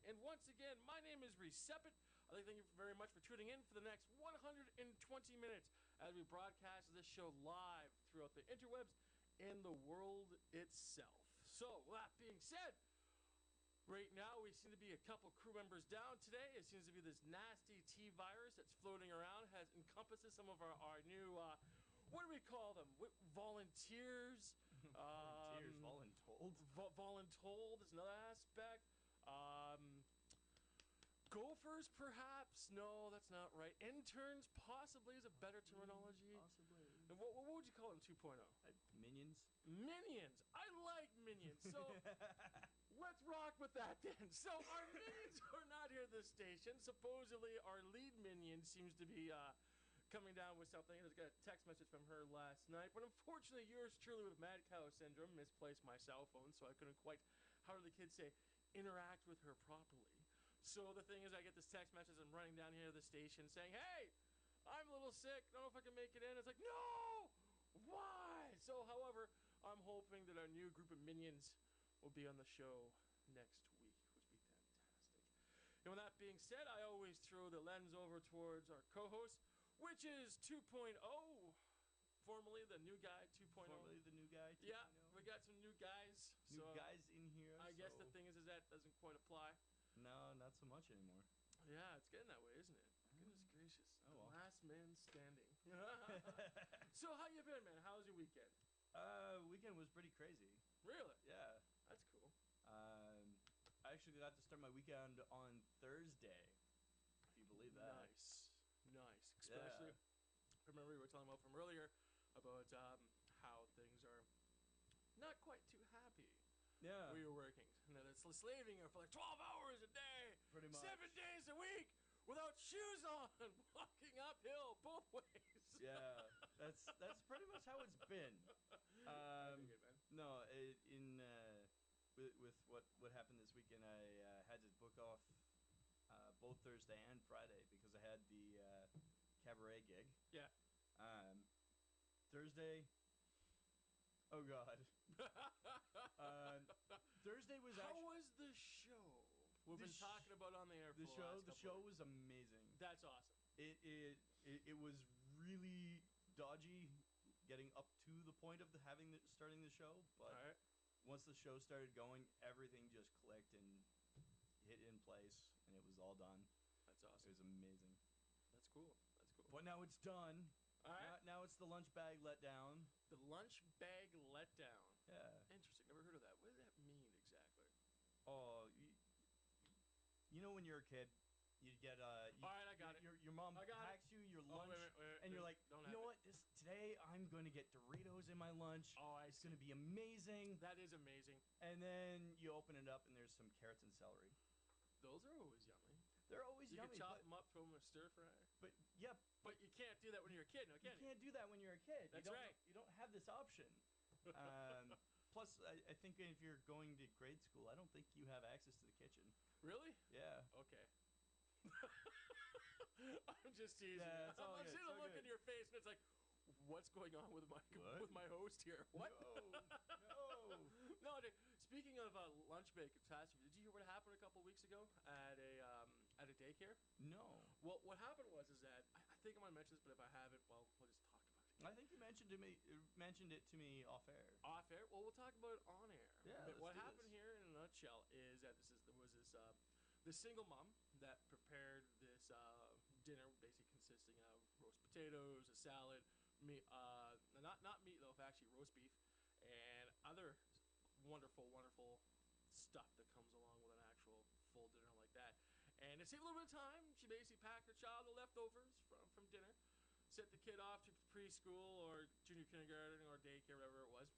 And once again, my name is Recepit. I'd like to thank you very much for tuning in for the next 120 minutes as we broadcast this show live throughout the interwebs and the world itself. So, with that being said, right now we seem to be a couple crew members down today. It seems to be this nasty T virus that's floating around, has encompasses some of our new, what do we call them? Volunteers? Volunteers, voluntold? Voluntold is another aspect. Gophers, perhaps? No, that's not right. Interns, possibly, is a better terminology. Possibly. And what would you call them 2.0? Minions? Minions. I like minions. So let's rock with that then. So our minions are not here at this station. Supposedly our lead minion seems to be coming down with something. I just got a text message from her last night. But unfortunately, yours truly with mad cow syndrome misplaced my cell phone, so I couldn't quite, how do the kids say, interact with her properly. So the thing is, I get this text message. I'm running down here to the station saying, hey, I'm a little sick. Don't know if I can make it in. It's like, no! Why? So, however, I'm hoping that our new group of minions will be on the show next week, which would be fantastic. And with that being said, I always throw the lens over towards our co-host, which is 2.0, formerly the new guy 2.0. Formerly the new guy 2.0. Yeah, we got some new guys. New guys in here. I guess the thing is that doesn't quite apply. No, not so much anymore. Yeah, it's getting that way, isn't it? Goodness gracious. Oh, well. Last man standing. So how you been, man? How was your weekend? Weekend was pretty crazy. Really? Yeah. That's cool. I actually got to start my weekend on Thursday, if you believe that. Nice. Nice. Especially, I remember we were talking about from earlier about how things are not quite too happy. Yeah. We were working. And it's slaving her for like 12 hours a day. Pretty much. 7 days a week without shoes on, walking uphill both ways. Yeah. That's pretty much how it's been. Good, man. No, with what happened this weekend, I had to book off both Thursday and Friday because I had the cabaret gig. Yeah. Thursday. Oh God. Thursday was How actually. was the show? We've been The talking about on the air for The show was amazing. That's awesome. It was really dodgy getting up to the point of starting the show, but All right. once the show started going, everything just clicked and hit in place, and it was all done. That's It awesome. was amazing. That's cool. That's cool. But now it's done. All right. Now it's the lunch bag let down. The lunch bag letdown. Yeah. Interesting. Never heard of that. What does that mean exactly? Oh, you know when you're a kid, you get All right, I got it. Your mom I got packs you your lunch, wait, and you're like, don't you have know it. what? Today I'm going to get Doritos in my lunch. Oh, I It's see. going to be amazing. That is amazing. And then you open it up, and there's some carrots and celery. Those are always yummy. They're always You yummy. can chop them up, throw them in a stir fry. But yeah, But you can't do that when you're a kid, no, you can you? can't do that when you're a kid. That's you don't, right. You don't have this option. Plus, I think if you're going to grade school, I don't think you have access to the kitchen. Really? Yeah. Okay. I'm just teasing. Yeah, it's all I'm good, seeing it's a all look good. in your face, and it's like, what's going on with my host here? What? No. No, dude, speaking of lunch break catastrophe, did you hear what happened a couple weeks ago at a daycare? No. Well, what happened was that I think I'm gonna mention this, but if I haven't, well, we'll just talk about it. I think you mentioned it to me off air. Off air? Well, we'll talk about it on air. Yeah, But let's what do happened this. here in a nutshell is that there was this single mom that prepared this dinner, basically consisting of roast potatoes, a salad, meat, not meatloaf, actually roast beef, and other wonderful stuff that comes along with an actual full dinner like that. And to save a little bit of time, she basically packed her child the leftovers from dinner, sent the kid off to preschool or junior kindergarten or daycare, whatever it was.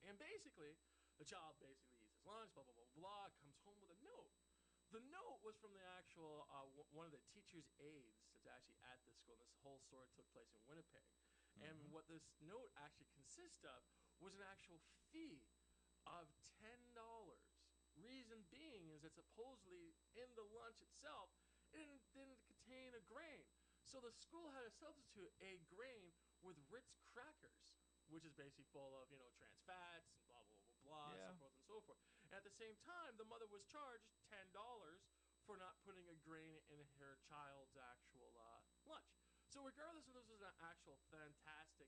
And basically, the child basically eats his lunch, blah, blah, blah, blah, comes home with a note. The note was from the actual, one of the teacher's aides that's actually at this school. And this whole story took place in Winnipeg. And what this note actually consists of was an actual fee of $10. Reason being is that supposedly in the lunch itself, it didn't contain a grain. So the school had to substitute a grain with Ritz crackers, which is basically full of, trans fats and blah, blah, blah, blah, Yeah. so forth and so forth. And at the same time, the mother was charged $10 for not putting a grain in her child's actual lunch. So regardless if this was an actual fantastic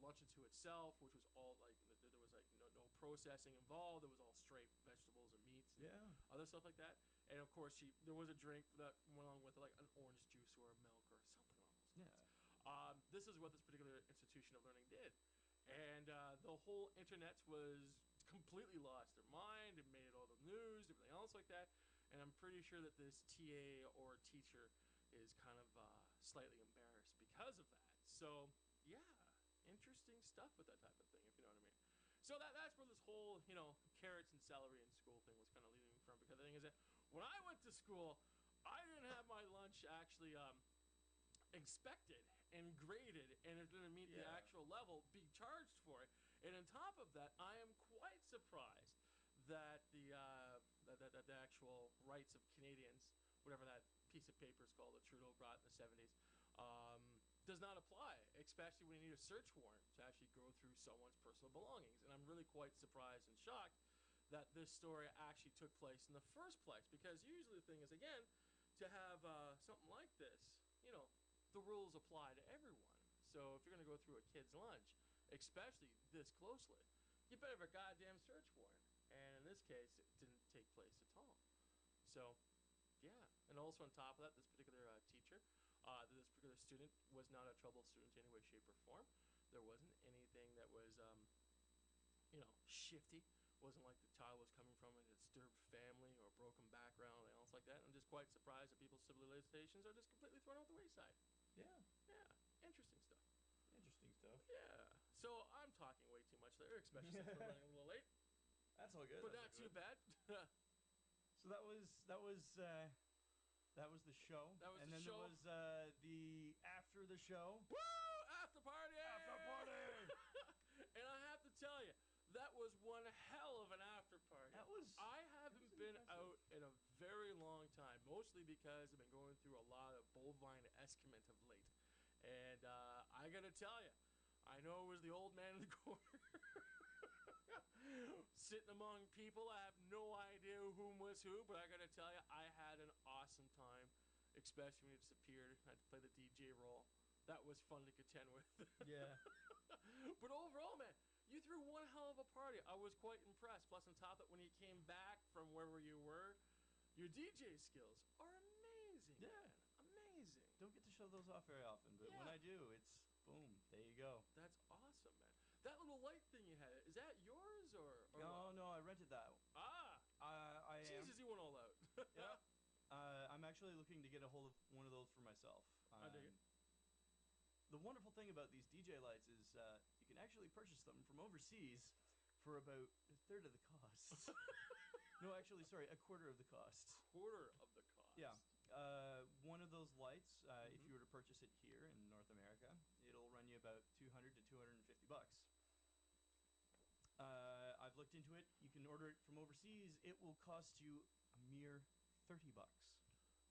lunch into itself, which was all like there was like no processing involved. It was all straight vegetables and meats and Yeah. other stuff like that. And of course, there was a drink that went along with it, like an orange juice or a milk or something along those lines. Yeah. This is what this particular institution of learning did, and the whole internet was completely lost their mind. It made all the news, everything else like that. And I'm pretty sure that this TA or teacher is kind of slightly embarrassed because of that. So yeah, interesting stuff with that type of thing, if you know what I mean. So that's where this whole carrots and celery in school thing was kind of leading me from. Because the thing is that when I went to school, I didn't have my lunch actually inspected and graded, and it didn't meet the Yeah. actual level, be charged for it. And on top of that, I am quite surprised that the actual rights of Canadians, whatever that piece of paper is called that Trudeau brought in the 70s, does not apply, especially when you need a search warrant to actually go through someone's personal belongings. And I'm really quite surprised and shocked that this story actually took place in the first place, because usually the thing is, again, to have something like this, the rules apply to everyone. So if you're going to go through a kid's lunch, especially this closely, you better have a goddamn search warrant. And in this case, it didn't take place at all. So, yeah. And also on top of that, this particular teacher, this particular student was not a trouble student in any way, shape, or form. There wasn't anything that was, shifty. Wasn't like the child was coming from a disturbed family or a broken background or anything else like that. I'm just quite surprised that people's civilizations are just completely thrown out the wayside. Yeah. Yeah, interesting stuff. Interesting stuff. Yeah. So I'm talking way too much there, especially since we're running a little late. That's all good. But that's not too all good. bad. So that was the show. That was and the then show. there was the after the show. Woo! After party! After party! And I have to tell you, that was one hell of an after party. That was. I haven't was been impressive. out in a very long time, mostly because I've been going through a lot of bovine excrement of late. And I gotta tell you, I know it was the old man in the corner. Sitting among people, I have no idea whom was who, but I gotta tell you, I had an awesome time, especially when it disappeared. I had to play the DJ role. That was fun to contend with. Yeah. But overall, man, you threw one hell of a party. I was quite impressed. Plus, on top of it, when you came back from wherever you were, your DJ skills are amazing. Yeah. Man. Amazing. Don't get to show those off very often, but when Yeah. I do, it's boom. There you go. That's awesome, man. That little light thing you had, is that yours or No, what? no, I rented that. Ah, I am. Jesus, you went all out. Yeah. I'm actually looking to get a hold of one of those for myself. I dig it. The wonderful thing about these DJ lights is you can actually purchase them from overseas for about a third of the cost. No, actually, sorry, a quarter of the cost. Quarter of the cost. Yeah. One of those lights, if Mhm. you were to purchase it here in North America, it'll run you about $200 to $250. I've looked into it. You can order it from overseas. It will cost you a mere $30.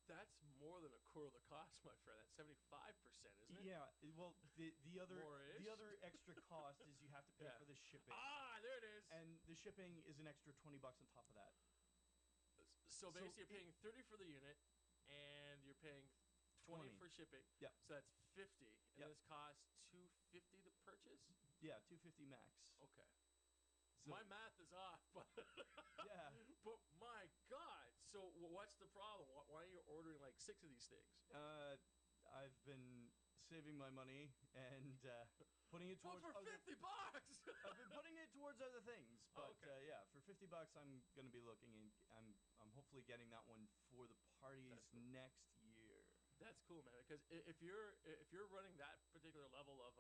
That's more than a quarter of the cost, my friend. That's 75%, isn't it? Yeah. Well, the other More-ish. the other extra cost is you have to pay Yeah. for the shipping, Ah, there it is. and the shipping is an extra $20 on top of that. So so basically, it- you're paying 30 for the unit, and you're paying 20 20. for shipping. Yep. So that's 50, and Yep. this costs 250 to purchase. Yeah, 250 max. Okay. So- My math is off, but Yeah. But my God, so what's the problem? Why are you ordering like 6 of these things? I've been saving my money and putting it Well, towards for other. $50. I've been putting it towards other things, but Okay. yeah, for $50, I'm gonna be looking, and I'm hopefully getting that one for the parties That's cool. next year. That's cool, man. Because if you're running that particular level of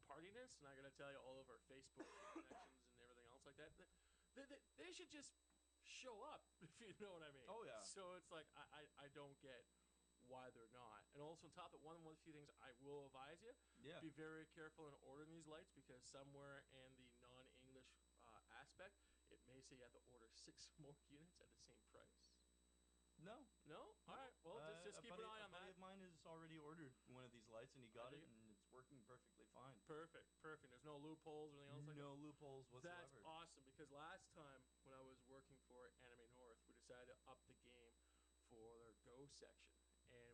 partiness, and I gotta tell you, all of our Facebook connections and everything else like that, they should just show up, if you know what I mean. Oh, yeah. So it's like I don't get why they're not. And also on top of it, one of the few things I will advise you: Yeah. be very careful in ordering these lights, because somewhere in the non-English aspect, it may say you have to order 6 more units at the same price. No. No? All right. Well, just keep an eye on A buddy that. of mine has already ordered one of these lights, and he got dig it, it. and it's working perfectly fine. Perfect. There's no loopholes or anything else like that. No loopholes whatsoever. That's awesome, because last time when I was working for Anime North, we decided to up the game for their Go section, and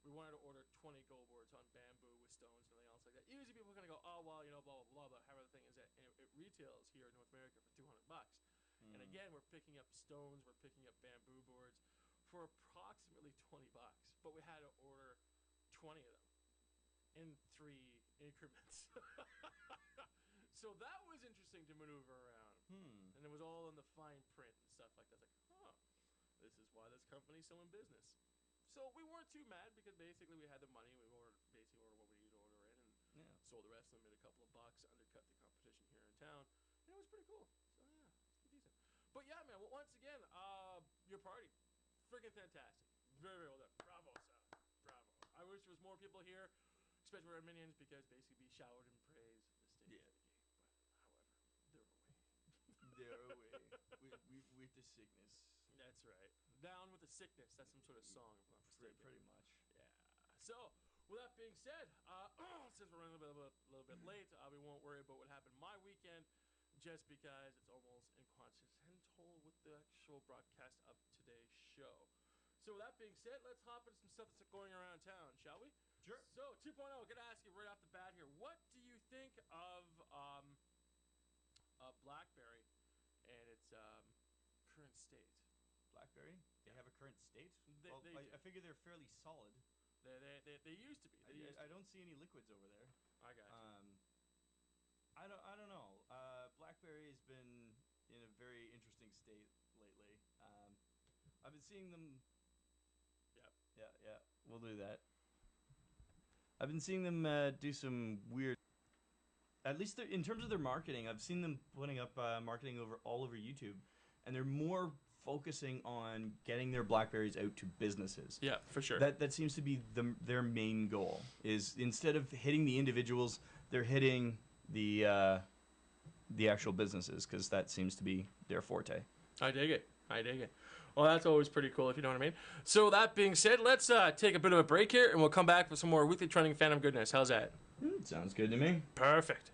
we wanted to order 20 Go boards on bamboo with stones and everything else like that. Usually people are gonna go, oh well, you know, blah blah blah. But however, the thing is that it retails here in North America for $200. And again, we're picking up stones, we're picking up bamboo boards for approximately $20. But we had to order 20 of them in 3 increments. So that was interesting to maneuver around. And it was all in the fine print and stuff like that. It's like, huh, this is why this company's still in business. So we weren't too mad because basically we had the money. We basically ordered what we needed to order in and sold the rest of them, made a couple of bucks, undercut the competition here in town. And it was pretty cool. So yeah, it's decent. But yeah, man, well, once again, your party, freaking fantastic. Very, very well done. Bravo, Sal. Bravo. I wish there was more people here, especially our minions, because basically we showered in praise the state of the game. But however, they're away. They're away. With the sickness. That's right. Down with the sickness. That's some sort of song, if I'm not mistaken. Pretty much. Yeah. So, with that being said, since we're running a little bit late, we won't worry about what happened my weekend, just because it's almost incoincidental with the actual broadcast of today's show. So, with that being said, let's hop into some stuff that's going around town, shall we? Sure. So, 2.0, gonna ask you right off the bat here, what do you think of BlackBerry and its current state? BlackBerry? They have a current state? They I figure they're fairly solid. They used to be. I don't see any liquids over there. I got you. I don't know. BlackBerry has been in a very interesting state lately. I've been seeing them. Yep. Yeah. We'll do that. I've been seeing them do some weird. At least in terms of their marketing, I've seen them putting up marketing all over YouTube, and they're more focusing on getting their BlackBerries out to businesses. Yeah, for sure. That seems to be their main goal. Is instead of hitting the individuals, they're hitting the actual businesses, because that seems to be their forte. I dig it. Well, that's always pretty cool, if you know what I mean. So that being said, let's take a bit of a break here, and we'll come back with some more weekly trending fandom goodness. How's that? Sounds good to me. Perfect.